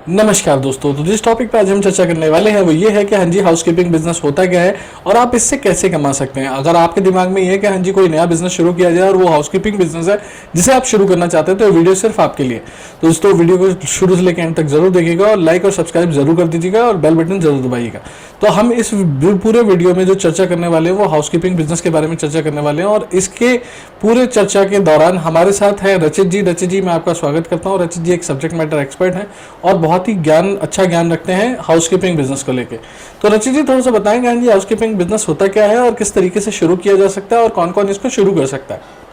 नमस्कार दोस्तों। तो जिस टॉपिक पे आज हम चर्चा करने वाले हैं वो ये है कि हाँ जी हाउसकीपिंग बिजनेस होता क्या है और आप इससे कैसे कमा सकते हैं। अगर आपके दिमाग में ये है कि हाँ जी कोई नया बिजनेस शुरू किया जाए और वो हाउसकीपिंग बिजनेस है जिसे आप शुरू करना चाहते हैं तो ये वीडियो सिर्फ आपके लिए। तो दोस्तों वीडियो को शुरू से लेकर एंड तक जरूर देखिएगा और लाइक और सब्सक्राइब जरूर कर दीजिएगा और बेल बटन जरूर दबाइएगा। तो हम इस पूरे वीडियो में जो चर्चा करने वाले हैं वो हाउसकीपिंग बिजनेस के बारे में चर्चा करने वाले हैं और इसके पूरे चर्चा के दौरान हमारे साथ है रचित जी। रचित जी मैं आपका स्वागत करता हूँ। रचित जी एक सब्जेक्ट मैटर एक्सपर्ट हैं और बहुत ही अच्छा ज्ञान रखते हैं हाउसकीपिंग बिजनेस को लेके। तो रचित जी थोड़ा सा बताएंगे हाँ जी हाउसकीपिंग बिजनेस होता क्या है और किस तरीके से शुरू किया जा सकता है और कौन कौन इसको शुरू कर सकता है।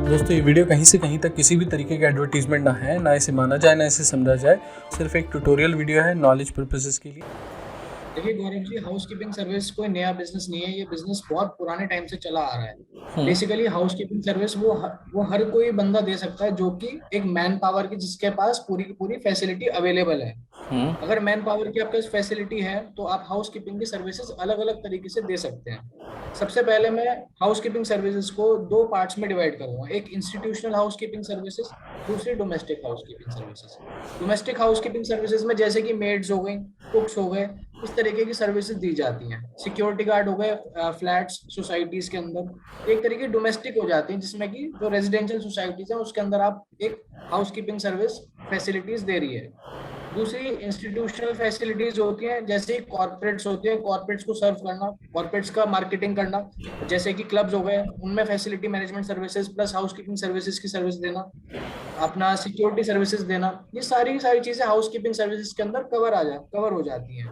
दोस्तों ये वीडियो कहीं से कहीं तक किसी भी तरीके का एडवर्टीजमेंट ना है, ना इसे माना जाए ना इसे समझा जाए, सिर्फ एक ट्यूटोरियल वीडियो है नॉलेज पर्पसेस के लिए। देखिए गौरव जी, हाउसकीपिंग सर्विस कोई नया बिजनेस नहीं है। ये बिजनेस बहुत पुराने टाइम से चला आ रहा है। बेसिकली हाउसकीपिंग सर्विस वो हर कोई बंदा दे सकता है जो कि एक मैन पावर की जिसके पास पूरी की पूरी फैसिलिटी अवेलेबल है। अगर मैन पावर की आपके पास फैसिलिटी है तो आप हाउसकीपिंग की सर्विसेज अलग अलग तरीके से दे सकते हैं। सबसे पहले मैं हाउसकीपिंग सर्विसेज को दो पार्ट्स में डिवाइड करूंगा। एक इंस्टीट्यूशनल हाउसकीपिंग सर्विसेज, दूसरी domestic housekeeping services. Domestic housekeeping services में जैसे कि मेड्स हो गई, कुक्स हो गए, इस तरीके की सर्विसेज दी जाती हैं। सिक्योरिटी गार्ड हो गए फ्लैट्स सोसाइटीज के अंदर, एक तरीके डोमेस्टिक हो जाती हैं जिसमें कि जो रेजिडेंशियल सोसाइटीज हैं उसके अंदर आप एक हाउसकीपिंग सर्विस फैसिलिटीज दे रही है। दूसरी इंस्टीट्यूशनल फैसिलिटीज होती हैं, जैसे कॉर्पोरेट्स होते हैं, कॉर्पोरेट्स को सर्व करना, कॉर्पोरेट्स का मार्केटिंग करना, जैसे कि क्लब्स हो गए, उनमें facility management services plus housekeeping services की सर्विस देना, अपना सिक्योरिटी सर्विसेज देना। ये सारी सारी चीजें हाउसकीपिंग सर्विसेज के अंदर कवर हो जाती हैं।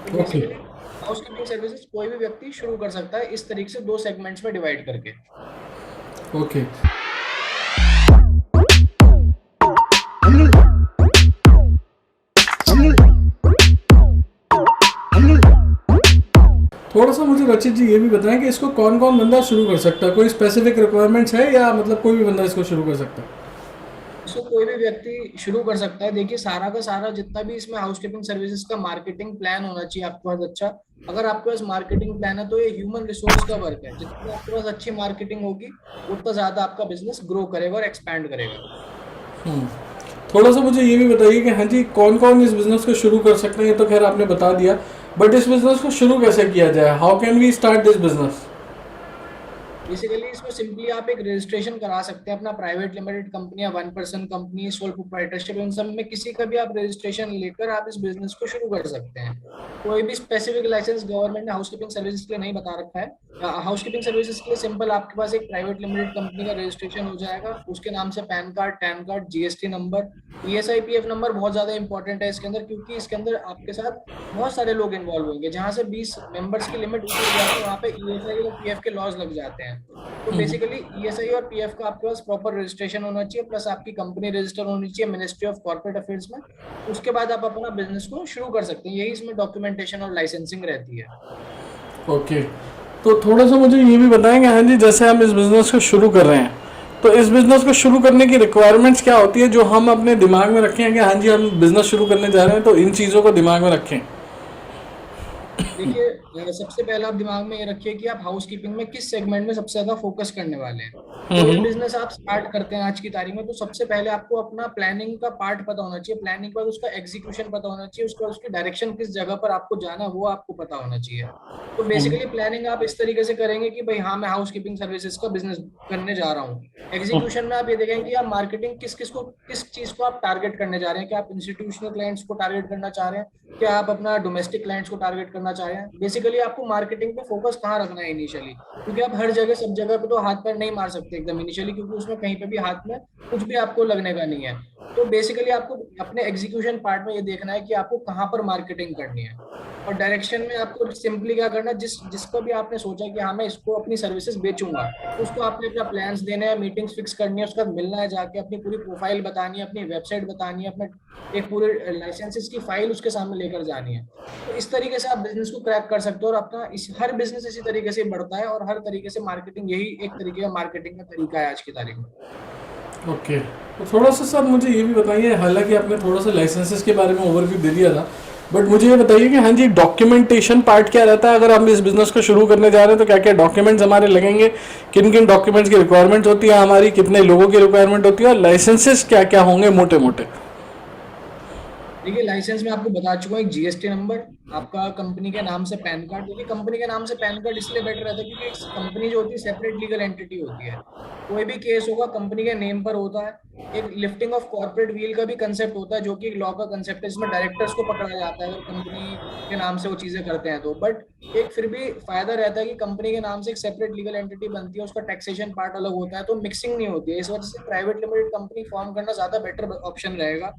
तो ओके बेसिकली हाउसकीपिंग सर्विसेज कोई भी व्यक्ति शुरू कर सकता है इस तरीके से दो सेगमेंट्स में डिवाइड करके। ओके थोड़ा सा मुझे रचित जी ये भी बताएं कि इसको कौन कौन बंदा शुरू कर सकता है। कोई स्पेसिफिक रिक्वायरमेंट्स है या मतलब कोई भी बंदा इसको शुरू कर सकता है। इसको कोई भी व्यक्ति शुरू कर सकता है। देखिए सारा का सारा जितना भी इसमें हाउसकीपिंग सर्विसेज का मार्केटिंग प्लान होना चाहिए आपके पास अच्छा। अगर आपके पास मार्केटिंग प्लान है तो ये ह्यूमन रिसोर्स का वर्क है। जितनी आपके पास अच्छी मार्केटिंग होगी उतना ज्यादा आपका बिजनेस ग्रो करेगा और एक्सपैंड करेगा। थोड़ा सा मुझे ये भी बताइए कि हाँ जी कौन कौन इस बिजनेस को शुरू कर सकते हैं। ये तो खैर आपने बता दिया, बट इस बिजनेस को शुरू कैसे किया जाए। How can we start this business. Basically इसमें सिंपली आप एक रजिस्ट्रेशन करा सकते हैं अपना प्राइवेट लिमिटेड कंपनी या one person company, sole proprietorship, इन सब में किसी का भी आप रजिस्ट्रेशन लेकर आप इस बिजनेस को शुरू कर सकते हैं। कोई भी स्पेसिफिक लाइसेंस गवर्नमेंट ने हाउसकीपिंग सर्विसेज के लिए नहीं बता रखा है। हाउसकीपिंग सर्विसेज के लिए सिंपल आपके पास एक प्राइवेट लिमिटेड कंपनी का रजिस्ट्रेशन हो जाएगा, उसके नाम से pan card, tan card, GST number, ESI PF number बहुत ज्यादा इंपॉर्टेंट है इसके अंदर, क्योंकि इसके अंदर आपके साथ बहुत सारे लोग इन्वॉल्व होंगे। जहां से 20 मेंबर्स की लिमिट ऊपर हो जाती है वहां पे ईएसआई और पीएफ के लॉज लग जाते हैं। तो बेसिकली ईएसआई और पीएफ का आपके पास प्रॉपर रजिस्ट्रेशन होना चाहिए, प्लस आपकी कंपनी रजिस्टर होनी चाहिए मिनिस्ट्री ऑफ कॉर्पोरेट अफेयर्स में। उसके बाद आप अपना बिजनेस को शुरू कर सकते हैं। यही इसमें डॉक्यूमेंटेशन और लाइसेंसिंग रहती है। ओके तो थोड़ा सा मुझे ये भी बताएंगे हाँ जी जैसे हम इस बिजनेस को शुरू कर रहे हैं तो इस बिजनेस को शुरू करने की रिक्वायरमेंट्स क्या होती है जो हम अपने दिमाग में रखें कि हाँ जी हम बिजनेस शुरू करने जा रहे हैं तो इन चीज़ों को दिमाग में रखें। देखिए सबसे पहले आप दिमाग में ये रखिए कि आप हाउसकीपिंग में किस सेगमेंट में सबसे ज्यादा फोकस करने वाले हैं। कोई भी बिजनेस आप स्टार्ट करते हैं आज की तारीख में तो सबसे पहले आपको अपना प्लानिंग का पार्ट पता होना चाहिए, प्लानिंग के बाद उसका एग्जीक्यूशन पता होना चाहिए, उसके बाद उसकी डायरेक्शन किस जगह पर आपको जाना है वो आपको पता होना चाहिए। तो बेसिकली प्लानिंग आप इस तरीके से करेंगे कि भाई हाँ मैं हाउसकीपिंग सर्विसेज का बिजनेस करने जा रहा हूँ। एग्जीक्यूशन में आप ये देखेंगे कि आप मार्केटिंग किस चीज को आप टारगेट करने जा रहे हैं। क्या आप इंस्टीट्यूशनल क्लाइंट्स को टारगेट करना चाह रहे हैं, क्या आप अपना डोमेस्टिक क्लाइंट्स को टारगेट करना चाह रहे हैं। बेसिकली आपको मार्केटिंग पे फोकस कहाँ रखना है इनिशियली, क्योंकि आप हर जगह सब जगह पे तो हाथ पैर नहीं मार सकते एकदम इनिशियली, क्योंकि उसमें कहीं पे भी हाथ में कुछ भी आपको लगने का नहीं है। तो बेसिकली आपको अपने एग्जीक्यूशन पार्ट में ये देखना है कि आपको कहाँ पर मार्केटिंग करनी है। और डायरेक्शन में आपको सिंपली क्या करना है, जिसको भी आपने सोचा कि हाँ मैं इसको अपनी सर्विसेज बेचूंगा, तो उसको आपने अपना प्लान्स देने हैं, मीटिंग्स फिक्स करनी है, उसका मिलना है जाके, अपनी पूरी प्रोफाइल बतानी है, अपनी वेबसाइट बतानी है, अपना एक पूरे लाइसेंसेस की फाइल उसके सामने लेकर जानी है। तो इस तरीके से आप बिजनेस को क्रैक कर सकते हो। और अपना हर बिजनेस इसी तरीके से बढ़ता है और हर तरीके से मार्केटिंग, यही एक तरीके का मार्केटिंग का तरीका है आज की तारीख में। ओके तो थोड़ा सा सर मुझे ये भी बताइए, हालांकि आपने थोड़ा सा लाइसेंसेस के बारे में ओवरव्यू दे दिया था, बट मुझे ये बताइए कि हाँ जी, डॉक्यूमेंटेशन पार्ट क्या रहता है अगर हम इस बिजनेस को शुरू करने जा रहे हैं, तो क्या क्या डॉक्यूमेंट्स हमारे लगेंगे, किन किन डॉक्यूमेंट्स की रिक्वायरमेंट होती है हमारी, कितने लोगों की रिक्वायरमेंट होती है, और लाइसेंसेस क्या क्या होंगे मोटे मोटे। देखिए, लाइसेंस में आपको बता चुका हूँ, एक जीएसटी नंबर, आपका कंपनी के नाम से पैन कार्ड। देखिए, कंपनी के नाम से पैन कार्ड इसलिए बेटर रहता है क्योंकि एक कंपनी जो होती है सेपरेट लीगल एंटिटी होती है। कोई भी केस होगा कंपनी के नेम पर होता है। एक लिफ्टिंग ऑफ कॉर्पोरेट व्हील का भी कंसेप्ट होता है, जो कि एक लॉ का कंसेप्ट है, इसमें डायरेक्टर्स को पकड़ा जाता है अगर कंपनी के नाम से वो चीजें करते हैं तो। बट एक फिर भी फायदा रहता है कि कंपनी के नाम से एक सेपरेट लीगल एंटिटी बनती है, उसका टैक्सेशन पार्ट अलग होता है, तो मिक्सिंग नहीं होती है। इस वजह से प्राइवेट लिमिटेड कंपनी फॉर्म करना ज्यादा बेटर ऑप्शन रहेगा।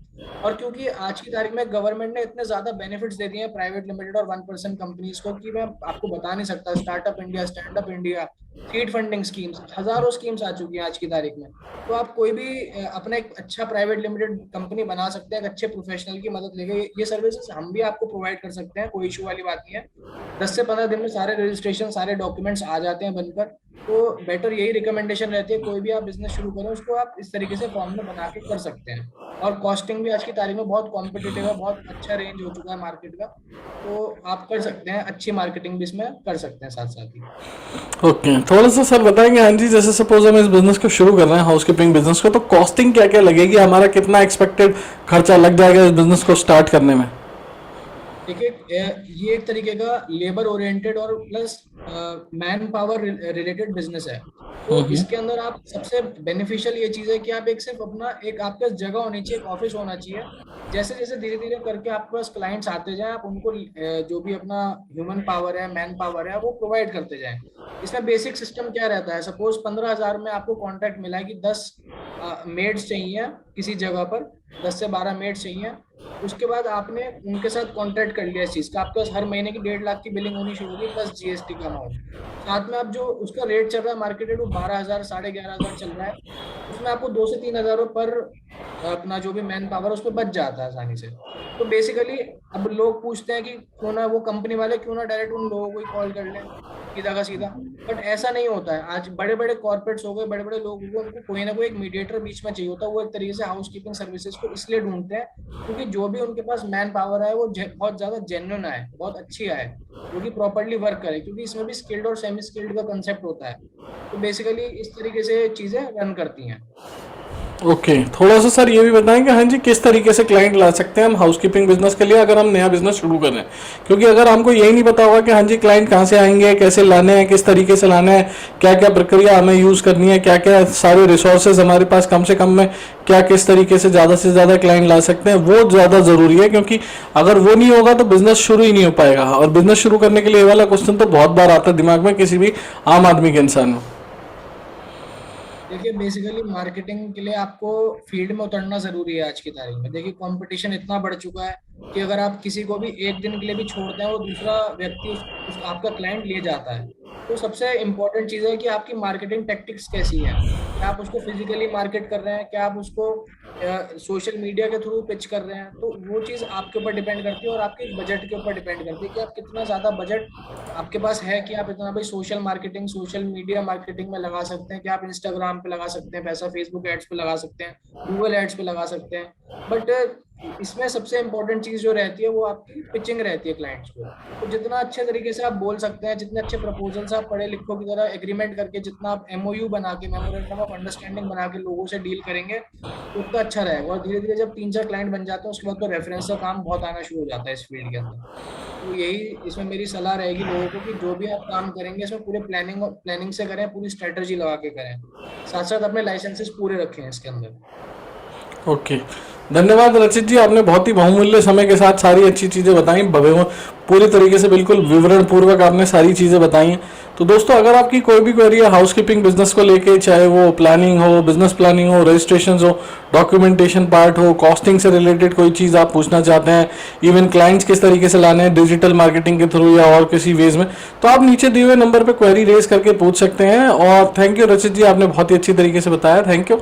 और क्योंकि आज की तारीख में गवर्नमेंट ने इतने ज्यादा बेनिफिट्स दे दिए हैं प्राइवेट लिमिटेड और 1% कंपनीज को, कि मैं आपको बता नहीं सकता। Startup India, stand up India, seed funding schemes, हजारों स्कीम्स आ चुकी हैं आज की तारीख में। तो आप कोई भी अपना एक अच्छा प्राइवेट लिमिटेड कंपनी बना सकते हैं एक अच्छे प्रोफेशनल की मदद लेके। ये सर्विसेज हम भी आपको प्रोवाइड कर सकते हैं, कोई इशू वाली बात नहीं है। 10 से 15 दिन में सारे रजिस्ट्रेशन, सारे डॉक्यूमेंट्स आ जाते हैं बनकर। तो बेटर यही रिकमेंडेशन रहती है, कोई भी आप बिजनेस शुरू करें उसको आप इस तरीके से फॉर्म में बना के कर सकते हैं। और कॉस्टिंग भी आज की तारीख में बहुत कॉम्पिटिटिव है, बहुत अच्छा रेंज हो चुका है मार्केट का। तो आप कर सकते हैं, अच्छी मार्केटिंग भी इसमें कर सकते हैं साथ साथ ही। ओके, थोड़ा सा सर बताएंगे हाँ जी, जैसे सपोज हम इस बिजनेस को शुरू कर रहे हैं, हाउसकीपिंग बिजनेस को, तो कॉस्टिंग क्या क्या लगेगी, हमारा कितना एक्सपेक्टेड खर्चा लग जाएगा इस बिजनेस को स्टार्ट करने में। देखिए, ये एक तरीके का लेबर ओरिएंटेड और plus man power related business है। तो इसके अंदर आप सबसे बेनिफिशियल ये चीज है कि आप एक सिर्फ अपना एक आपके पास जगह होनी चाहिए, एक ऑफिस होना चाहिए। जैसे जैसे धीरे धीरे करके आपके पास क्लाइंट्स आते जाएं, आप उनको जो भी अपना ह्यूमन पावर है, मैन पावर है, वो प्रोवाइड करते जाएं। इसमें बेसिक सिस्टम क्या रहता है, सपोज 15,000 में आपको कॉन्ट्रैक्ट मिला है कि 10 मेड्स चाहिए किसी जगह पर, 10 से 12 मेड्स चाहिए। उसके बाद आपने उनके साथ कॉन्ट्रैक्ट कर लिया इस चीज का, आपके पास हर महीने की 1.5 लाख की बिलिंग होनी शुरू होगी प्लस जीएसटी का अमाउंट। साथ में आप जो उसका रेट चल रहा है मार्केट रेट, वो 12,000 11,500 चल रहा है। उसमें आपको 2 से 3 हजार पर अपना जो भी मैन पावर उस पर बच जाता है आसानी से। तो बेसिकली अब लोग पूछते हैं कि क्यों ना वो कंपनी वाले क्यों ना डायरेक्ट उन लोगों को ही कॉल कर लें सीधा का सीधा। बट ऐसा नहीं होता है। आज बड़े बड़े कॉर्पोरेट्स हो गए, बड़े बड़े लोग हो गए, उनको कोई ना कोई एक मीडिएटर बीच में चाहिए होता है। वो एक तरीके से हाउस कीपिंग सर्विसेज को इसलिए ढूंढते हैं क्योंकि जो भी उनके पास मैन पावर है वो बहुत ज्यादा जेन्युइन है, बहुत अच्छी है, जो कि प्रॉपर्ली वर्क करे, क्योंकि इसमें भी स्किल्ड और सेमी स्किल्ड का कंसेप्ट होता है। तो बेसिकली इस तरीके से चीजें रन करती हैं। ओके, थोड़ा सा सर ये भी बताएं कि हाँ जी, किस तरीके से क्लाइंट ला सकते हैं हम हाउसकीपिंग बिजनेस के लिए अगर हम नया बिजनेस शुरू कर रहे हैं। क्योंकि अगर हमको यही नहीं पता होगा कि हाँ जी क्लाइंट कहाँ से आएंगे, कैसे लाने हैं, किस तरीके से लाना है, क्या क्या प्रक्रिया हमें यूज़ करनी है, क्या क्या सारे रिसोर्सेज हमारे पास कम से कम में, क्या किस तरीके से ज़्यादा क्लाइंट ला सकते हैं, वो ज़्यादा ज़रूरी है। क्योंकि अगर वो नहीं होगा तो बिजनेस शुरू ही नहीं हो पाएगा। और बिजनेस शुरू करने के लिए ये वाला क्वेश्चन तो बहुत बार आता है दिमाग में किसी भी आम आदमी के इंसान में। देखिए, बेसिकली मार्केटिंग के लिए आपको फील्ड में उतरना जरूरी है आज की तारीख में। देखिए, कंपटीशन इतना बढ़ चुका है कि अगर आप किसी को भी एक दिन के लिए भी छोड़ते हैं, वो दूसरा व्यक्ति आपका क्लाइंट ले जाता है। तो सबसे इम्पोर्टेंट चीज है कि आपकी मार्केटिंग टैक्टिक्स कैसी है। क्या आप उसको फिजिकली मार्केट कर रहे हैं, क्या आप उसको सोशल मीडिया के थ्रू पिच कर रहे हैं। तो वो चीज आपके ऊपर डिपेंड करती है और आपके बजट के ऊपर डिपेंड करती है कि आप कितना ज्यादा बजट आपके पास है, कि आप इतना भाई social marketing, social media marketing में लगा सकते हैं, कि आप इंस्टाग्राम पे लगा सकते हैं पैसा, फेसबुक एड्स पे लगा सकते हैं, गूगल एड्स पे लगा सकते हैं। बट इसमें सबसे इंपॉर्टेंट चीज जो रहती है वो आपकी पिचिंग रहती है क्लाइंट्स को। तो जितना अच्छे तरीके से आप बोल सकते हैं, जितने अच्छे प्रपोजल्स आप पढ़े लिखों की तरह एग्रीमेंट करके, जितना आप एमओयू बना के, मेमोरेंडम ऑफ अंडरस्टैंडिंग बना के लोगों से डील करेंगे, तो उतना अच्छा रहेगा। और धीरे धीरे जब 3-4 क्लाइंट बन जाते हैं, उसके बाद तो रेफरेंस का काम बहुत आना शुरू हो जाता है इस फील्ड के अंदर। तो यही इसमें मेरी सलाह रहेगी लोगों को कि जो भी आप काम करेंगे इसमें पूरे प्लानिंग से करें, पूरी स्ट्रेटजी लगा के करें, साथ साथ अपने लाइसेंसेस पूरे रखें इसके अंदर। ओके, धन्यवाद रचित जी, आपने बहुत ही बहुमूल्य समय के साथ सारी अच्छी चीज़ें बताई, पूरी तरीके से बिल्कुल विवरण पूर्वक आपने सारी चीज़ें बताई हैं। तो दोस्तों, अगर आपकी कोई भी क्वेरी है हाउसकीपिंग बिजनेस को लेके, चाहे वो प्लानिंग हो, बिजनेस प्लानिंग हो, रजिस्ट्रेशन हो, डॉक्यूमेंटेशन पार्ट हो, कॉस्टिंग से रिलेटेड कोई चीज़ आप पूछना चाहते हैं, इवन क्लाइंट्स किस तरीके से लाने हैं डिजिटल मार्केटिंग के थ्रू या और किसी वेज में, तो आप नीचे दिए हुए नंबर पर क्वेरी रेज करके पूछ सकते हैं। और थैंक यू रचित जी, आपने बहुत ही अच्छी तरीके से बताया। Thank you.